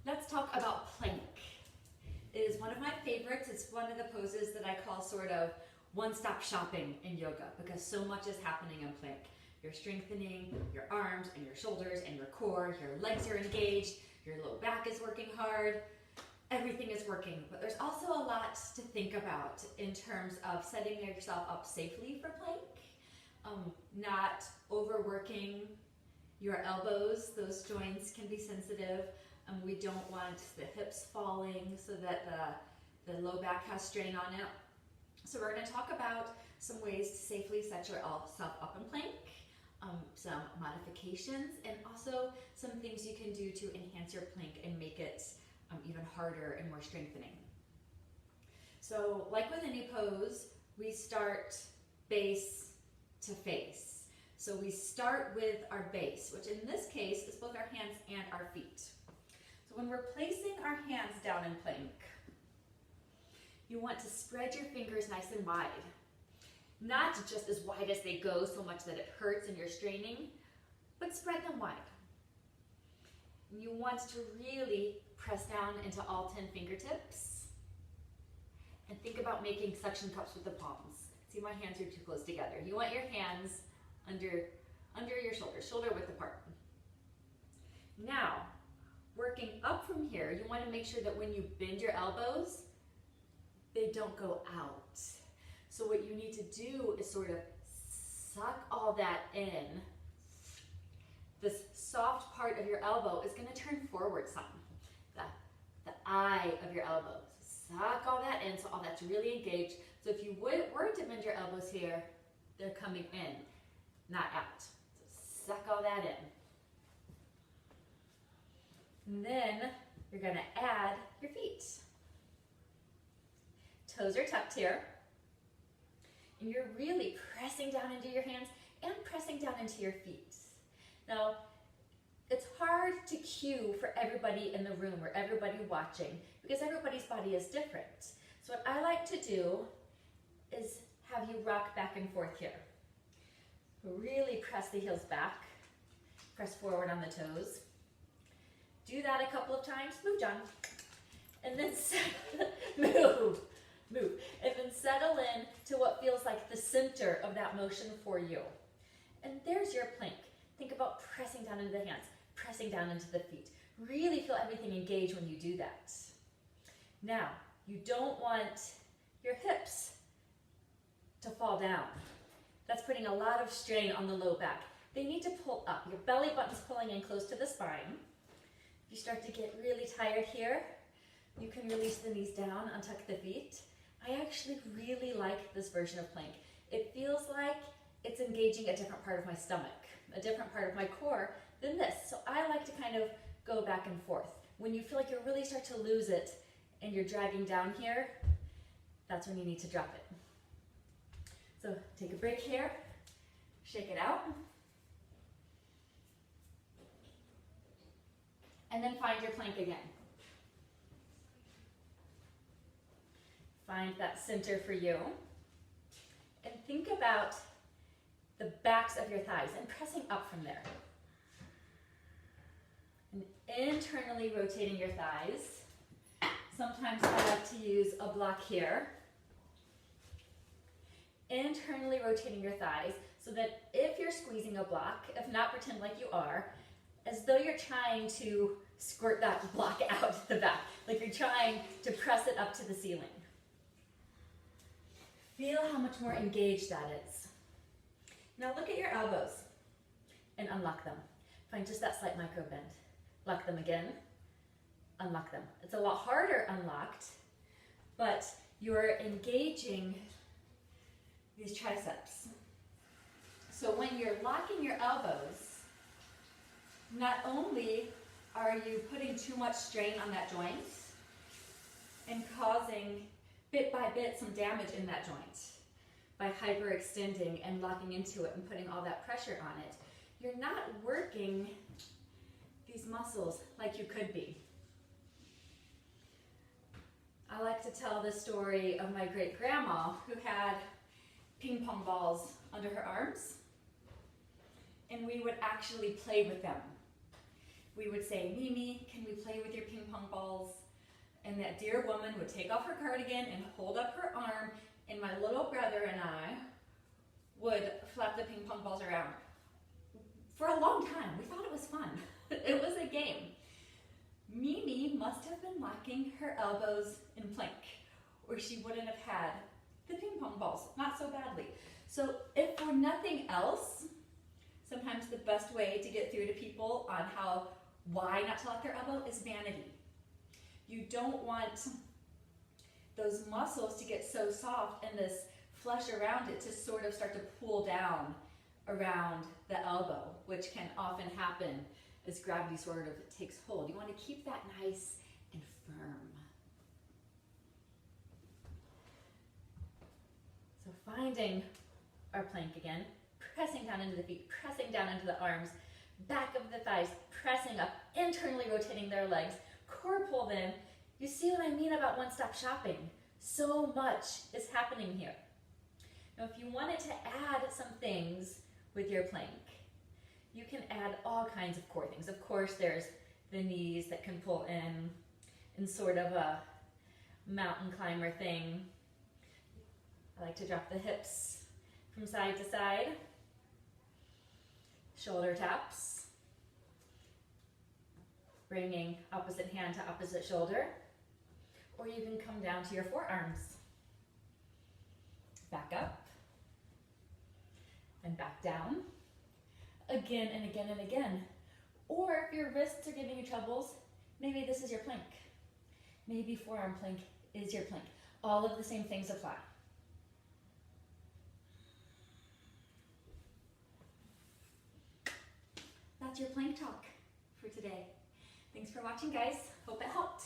Let's talk about plank. It is one of my favorites. It's one of the poses that I call sort of one-stop shopping in yoga because so much is happening in plank. You're strengthening your arms and your shoulders and your core, your legs are engaged, your low back is working hard, everything is working. But there's also a lot to think about in terms of setting yourself up safely for plank, not overworking your elbows. Those joints can be sensitive. We don't want the hips falling so that the low back has strain on it. So we're going to talk about some ways to safely set yourself up in plank, some modifications, and also some things you can do to enhance your plank and make it even harder and more strengthening. So like with any pose, we start base to face. So we start with our base, which in this case is both our hands and our feet. So when we're placing our hands down in plank, you want to spread your fingers nice and wide. Not just as wide as they go so much that it hurts and you're straining, but spread them wide. You want to really press down into all 10 fingertips and think about making suction cups with the palms. See, my hands are too close together. You want your hands under your shoulders, shoulder width apart. Now, working up from here, you want to make sure that when you bend your elbows, they don't go out. So what you need to do is sort of suck all that in. This soft part of your elbow is going to turn forward some. The eye of your elbow. Suck all that in so all that's really engaged. So if you were to bend your elbows here, they're coming in, not out. So suck all that in. And then you're going to add your feet. Toes are tucked here. And you're really pressing down into your hands and pressing down into your feet. Now, it's hard to cue for everybody in the room or everybody watching because everybody's body is different. So what I like to do is have you rock back and forth here. Really press the heels back, press forward on the toes. Do that a couple of times. Move, John. And then move. And then settle in to what feels like the center of that motion for you. And there's your plank. Think about pressing down into the hands, pressing down into the feet. Really feel everything engage when you do that. Now, you don't want your hips to fall down. That's putting a lot of strain on the low back. They need to pull up. Your belly button's pulling in close to the spine. If you start to get really tired here, you can release the knees down, untuck the feet. I actually really like this version of plank. It feels like it's engaging a different part of my stomach, a different part of my core than this. So I like to kind of go back and forth. When you feel like you really start to lose it and you're dragging down here, that's when you need to drop it. So take a break here, shake it out, and then find your plank again. Find that center for you. And think about the backs of your thighs and pressing up from there. And internally rotating your thighs. Sometimes I like to use a block here. Internally rotating your thighs so that if you're squeezing a block, if not, pretend like you are, as though you're trying to squirt that block out the back, like you're trying to press it up to the ceiling. Feel how much more engaged that is. Now look at your elbows and unlock them. Find just that slight micro bend. Lock them again, unlock them. It's a lot harder unlocked, but you're engaging these triceps. So when you're locking your elbows, not only are you putting too much strain on that joint and causing bit by bit some damage in that joint by hyperextending and locking into it and putting all that pressure on it, you're not working these muscles like you could be. I like to tell the story of my great grandma who had ping pong balls under her arms, and we would actually play with them. we would say, Mimi, can we play with your ping pong balls? And that dear woman would take off her cardigan and hold up her arm, and my little brother and I would flap the ping pong balls around. For a long time, we thought it was fun. It was a game. Mimi must have been lacking her elbows in plank, or she wouldn't have had the ping pong balls, not so badly. So if for nothing else, sometimes the best way to get through to people on why not to lock their elbow is vanity. You don't want those muscles to get so soft and this flesh around it to sort of start to pull down around the elbow, which can often happen as gravity sort of takes hold. You want to keep that nice and firm. So finding our plank again, pressing down into the feet, pressing down into the arms, back of the thighs, pressing up, internally rotating their legs, core pull them. You see what I mean about one-stop shopping? So much is happening here. Now, if you wanted to add some things with your plank, you can add all kinds of core things. Of course, there's the knees that can pull in sort of a mountain climber thing. I like to drop the hips from side to side. Shoulder taps. Bringing opposite hand to opposite shoulder. Or you can come down to your forearms. Back up. And back down. Again and again and again. Or if your wrists are giving you troubles, maybe this is your plank. Maybe forearm plank is your plank. All of the same things apply. That's your plank talk for today. Thanks for watching, guys. Hope it helped.